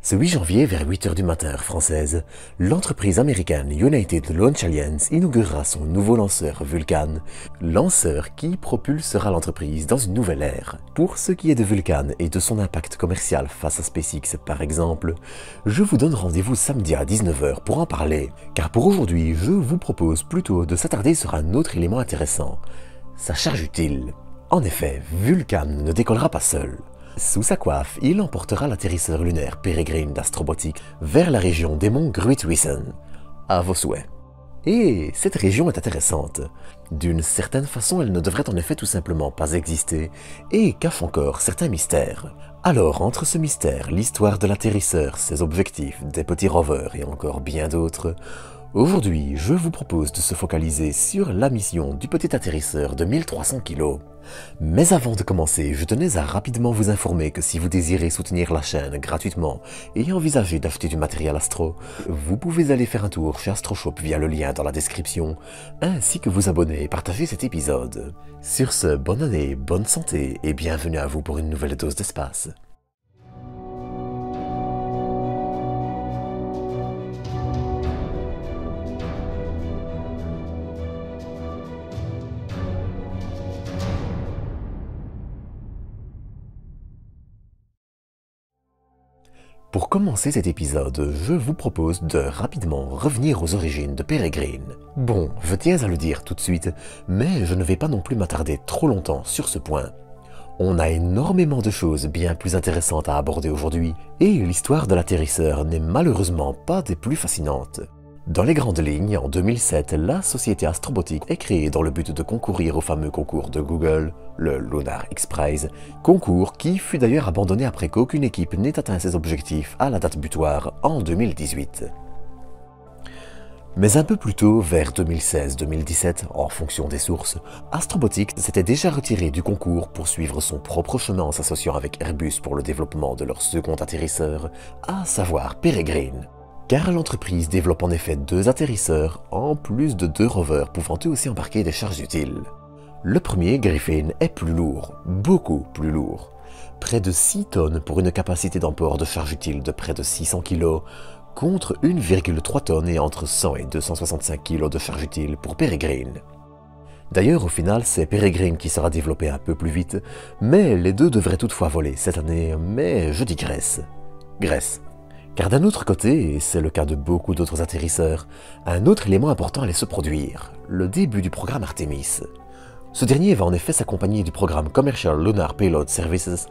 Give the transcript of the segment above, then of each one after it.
Ce 8 janvier, vers 8 heures du matin heure française, l'entreprise américaine United Launch Alliance inaugurera son nouveau lanceur Vulcan, lanceur qui propulsera l'entreprise dans une nouvelle ère. Pour ce qui est de Vulcan et de son impact commercial face à SpaceX par exemple, je vous donne rendez-vous samedi à 19 h pour en parler, car pour aujourd'hui, je vous propose plutôt de s'attarder sur un autre élément intéressant, sa charge utile. En effet, Vulcan ne décollera pas seul. Sous sa coiffe, il emportera l'atterrisseur lunaire Peregrine d'Astrobotic vers la région des monts Gruithuisen, à vos souhaits. Et cette région est intéressante. D'une certaine façon, elle ne devrait en effet tout simplement pas exister et cache encore certains mystères. Alors, entre ce mystère, l'histoire de l'atterrisseur, ses objectifs, des petits rovers et encore bien d'autres, aujourd'hui, je vous propose de se focaliser sur la mission du petit atterrisseur de 1300 kg. Mais avant de commencer, je tenais à rapidement vous informer que si vous désirez soutenir la chaîne gratuitement et envisager d'acheter du matériel Astro, vous pouvez aller faire un tour chez AstroShop via le lien dans la description, ainsi que vous abonner et partager cet épisode. Sur ce, bonne année, bonne santé et bienvenue à vous pour une nouvelle dose d'espace. Pour commencer cet épisode, je vous propose de rapidement revenir aux origines de Peregrine. Bon, je tiens à le dire tout de suite, mais je ne vais pas non plus m'attarder trop longtemps sur ce point. On a énormément de choses bien plus intéressantes à aborder aujourd'hui, et l'histoire de l'atterrisseur n'est malheureusement pas des plus fascinantes. Dans les grandes lignes, en 2007, la société Astrobotic est créée dans le but de concourir au fameux concours de Google, le Lunar X Prize, concours qui fut d'ailleurs abandonné après qu'aucune équipe n'ait atteint ses objectifs à la date butoir en 2018. Mais un peu plus tôt, vers 2016-2017, en fonction des sources, Astrobotic s'était déjà retiré du concours pour suivre son propre chemin en s'associant avec Airbus pour le développement de leur second atterrisseur, à savoir Peregrine. Car l'entreprise développe en effet 2 atterrisseurs, en plus de 2 rovers pouvant eux aussi embarquer des charges utiles. Le premier, Griffin, est plus lourd, beaucoup plus lourd. Près de 6 tonnes pour une capacité d'emport de charge utile de près de 600 kg, contre 1,3 tonnes et entre 100 et 265 kg de charge utile pour Peregrine. D'ailleurs, au final, c'est Peregrine qui sera développé un peu plus vite, mais les deux devraient toutefois voler cette année, mais je digresse. Car d'un autre côté, et c'est le cas de beaucoup d'autres atterrisseurs, un autre élément important allait se produire, le début du programme Artemis. Ce dernier va en effet s'accompagner du programme Commercial Lunar Payload Services,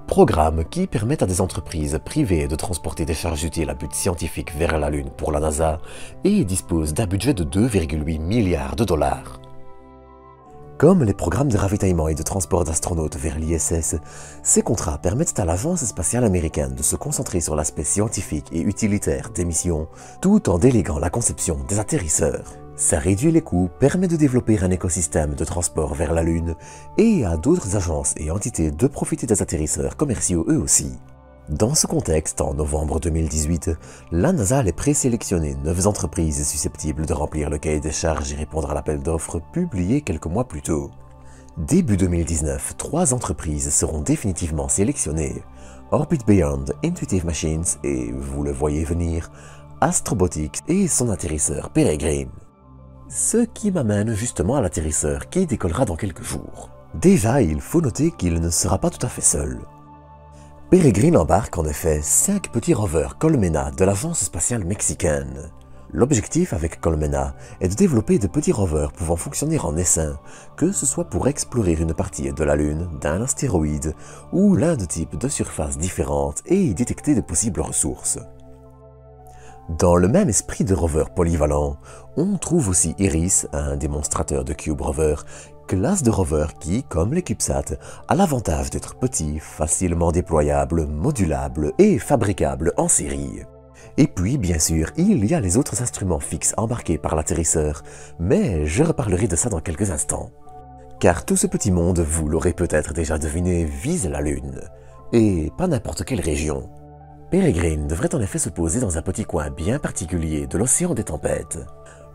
programme qui permet à des entreprises privées de transporter des charges utiles à but scientifique vers la Lune pour la NASA et dispose d'un budget de 2,8 milliards de dollars. Comme les programmes de ravitaillement et de transport d'astronautes vers l'ISS, ces contrats permettent à l'Agence spatiale américaine de se concentrer sur l'aspect scientifique et utilitaire des missions, tout en déléguant la conception des atterrisseurs. Ça réduit les coûts, permet de développer un écosystème de transport vers la Lune, et à d'autres agences et entités de profiter des atterrisseurs commerciaux eux aussi. Dans ce contexte, en novembre 2018, la NASA allait présélectionner 9 entreprises susceptibles de remplir le cahier des charges et répondre à l'appel d'offres publié quelques mois plus tôt. Début 2019, 3 entreprises seront définitivement sélectionnées: Orbit Beyond, Intuitive Machines et, vous le voyez venir, Astrobotic et son atterrisseur Peregrine. Ce qui m'amène justement à l'atterrisseur qui décollera dans quelques jours. Déjà, il faut noter qu'il ne sera pas tout à fait seul. Peregrine embarque en effet 5 petits rovers Colmena de l'agence spatiale mexicaine. L'objectif avec Colmena est de développer de petits rovers pouvant fonctionner en essaim, que ce soit pour explorer une partie de la Lune, d'un astéroïde ou l'un de types de surfaces différentes et y détecter de possibles ressources. Dans le même esprit de rover polyvalent, on trouve aussi Iris, un démonstrateur de Cube Rover, classe de rover qui, comme les CubeSat, a l'avantage d'être petit, facilement déployable, modulable et fabricable en série. Et puis, bien sûr, il y a les autres instruments fixes embarqués par l'atterrisseur, mais je reparlerai de ça dans quelques instants. Car tout ce petit monde, vous l'aurez peut-être déjà deviné, vise la Lune. Et pas n'importe quelle région. Peregrine devrait en effet se poser dans un petit coin bien particulier de l'océan des tempêtes.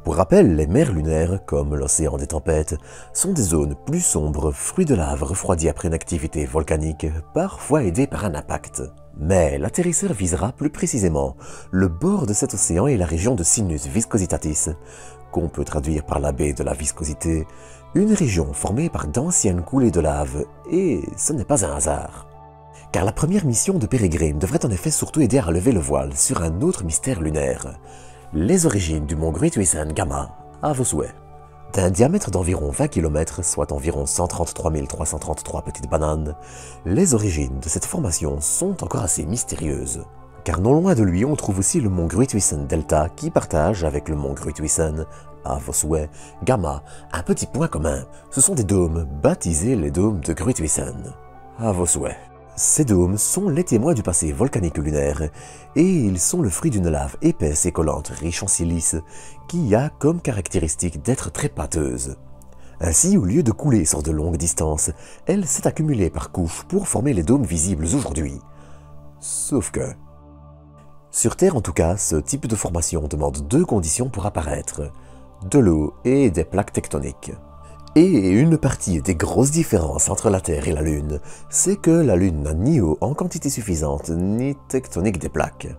Pour rappel, les mers lunaires, comme l'océan des tempêtes, sont des zones plus sombres, fruits de lave refroidis après une activité volcanique, parfois aidée par un impact. Mais l'atterrisseur visera plus précisément le bord de cet océan et la région de Sinus Viscositatis, qu'on peut traduire par la baie de la viscosité, une région formée par d'anciennes coulées de lave, et ce n'est pas un hasard. Car la première mission de Peregrine devrait en effet surtout aider à relever le voile sur un autre mystère lunaire, les origines du mont Gruithuisen Gamma, à vos souhaits. D'un diamètre d'environ 20 km, soit environ 133 333 petites bananes, les origines de cette formation sont encore assez mystérieuses. Car non loin de lui, on trouve aussi le mont Gruithuisen Delta qui partage avec le mont Gruithuisen, à vos souhaits, Gamma, un petit point commun. Ce sont des dômes, baptisés les dômes de Gruithuisen, à vos souhaits. Ces dômes sont les témoins du passé volcanique lunaire, et ils sont le fruit d'une lave épaisse et collante riche en silice, qui a comme caractéristique d'être très pâteuse. Ainsi, au lieu de couler sur de longues distances, elle s'est accumulée par couches pour former les dômes visibles aujourd'hui. Sauf que... Sur Terre en tout cas, ce type de formation demande deux conditions pour apparaître, de l'eau et des plaques tectoniques. Et une partie des grosses différences entre la Terre et la Lune, c'est que la Lune n'a ni eau en quantité suffisante, ni tectonique des plaques.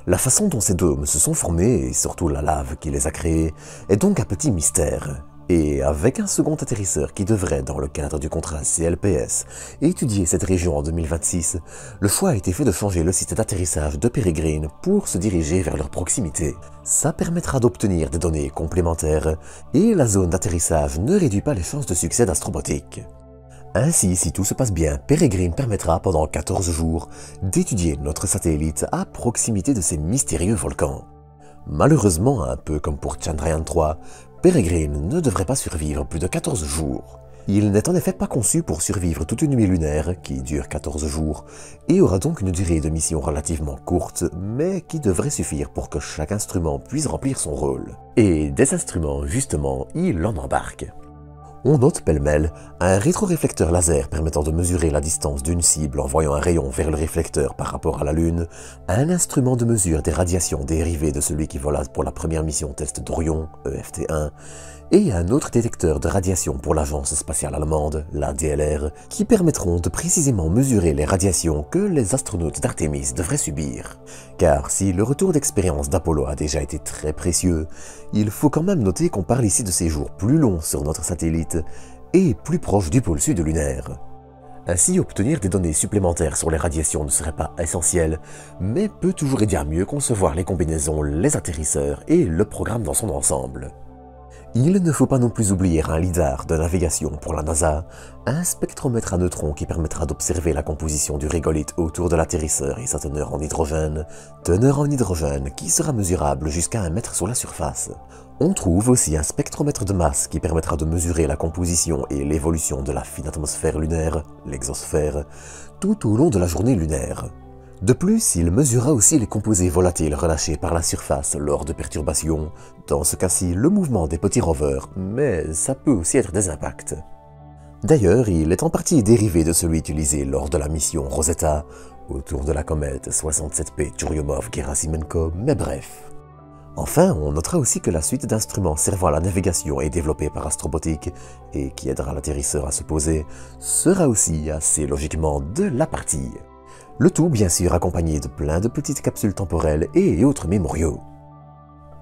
La façon dont ces dômes se sont formés, et surtout la lave qui les a créés, est donc un petit mystère. Et avec un second atterrisseur qui devrait, dans le cadre du contrat CLPS, étudier cette région en 2026, le choix a été fait de changer le site d'atterrissage de Peregrine pour se diriger vers leur proximité. Ça permettra d'obtenir des données complémentaires, et la zone d'atterrissage ne réduit pas les chances de succès d'Astrobotic. Ainsi, si tout se passe bien, Peregrine permettra pendant 14 jours d'étudier notre satellite à proximité de ces mystérieux volcans. Malheureusement, un peu comme pour Chandrayaan 3, Peregrine ne devrait pas survivre plus de 14 jours. Il n'est en effet pas conçu pour survivre toute une nuit lunaire, qui dure 14 jours, et aura donc une durée de mission relativement courte, mais qui devrait suffire pour que chaque instrument puisse remplir son rôle. Et des instruments, justement, il en embarque. On note pêle-mêle un rétroréflecteur laser permettant de mesurer la distance d'une cible en voyant un rayon vers le réflecteur par rapport à la Lune, un instrument de mesure des radiations dérivées de celui qui vola pour la première mission test d'Orion, EFT-1, et un autre détecteur de radiation pour l'agence spatiale allemande, la DLR, qui permettront de précisément mesurer les radiations que les astronautes d'Artemis devraient subir. Car si le retour d'expérience d'Apollo a déjà été très précieux, il faut quand même noter qu'on parle ici de séjours plus longs sur notre satellite et plus proches du pôle sud lunaire. Ainsi, obtenir des données supplémentaires sur les radiations ne serait pas essentiel, mais peut toujours aider à mieux concevoir les combinaisons, les atterrisseurs et le programme dans son ensemble. Il ne faut pas non plus oublier un lidar de navigation pour la NASA, un spectromètre à neutrons qui permettra d'observer la composition du régolithe autour de l'atterrisseur et sa teneur en hydrogène qui sera mesurable jusqu'à 1 mètre sur la surface. On trouve aussi un spectromètre de masse qui permettra de mesurer la composition et l'évolution de la fine atmosphère lunaire, l'exosphère, tout au long de la journée lunaire. De plus, il mesurera aussi les composés volatiles relâchés par la surface lors de perturbations, dans ce cas-ci le mouvement des petits rovers, mais ça peut aussi être des impacts. D'ailleurs, il est en partie dérivé de celui utilisé lors de la mission Rosetta, autour de la comète 67P Churyumov-Gerasimenko, mais bref. Enfin, on notera aussi que la suite d'instruments servant à la navigation et développée par Astrobotic, et qui aidera l'atterrisseur à se poser, sera aussi assez logiquement de la partie. Le tout bien sûr accompagné de plein de petites capsules temporelles et autres mémoriaux.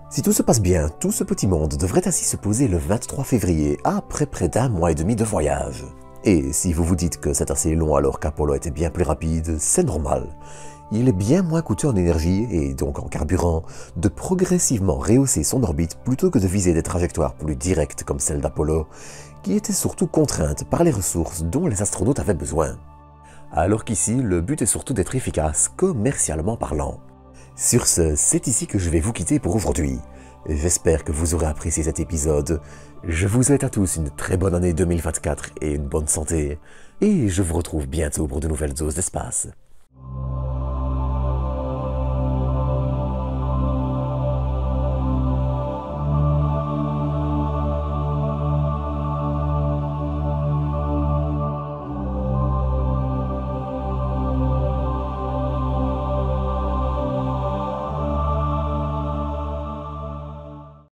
Si tout se passe bien, tout ce petit monde devrait ainsi se poser le 23 février, après près d'1 mois et demi de voyage. Et si vous vous dites que c'est assez long alors qu'Apollo était bien plus rapide, c'est normal. Il est bien moins coûteux en énergie, et donc en carburant, de progressivement rehausser son orbite plutôt que de viser des trajectoires plus directes comme celle d'Apollo, qui étaient surtout contraintes par les ressources dont les astronautes avaient besoin. Alors qu'ici, le but est surtout d'être efficace, commercialement parlant. Sur ce, c'est ici que je vais vous quitter pour aujourd'hui. J'espère que vous aurez apprécié cet épisode. Je vous souhaite à tous une très bonne année 2024 et une bonne santé. Et je vous retrouve bientôt pour de nouvelles doses d'espace.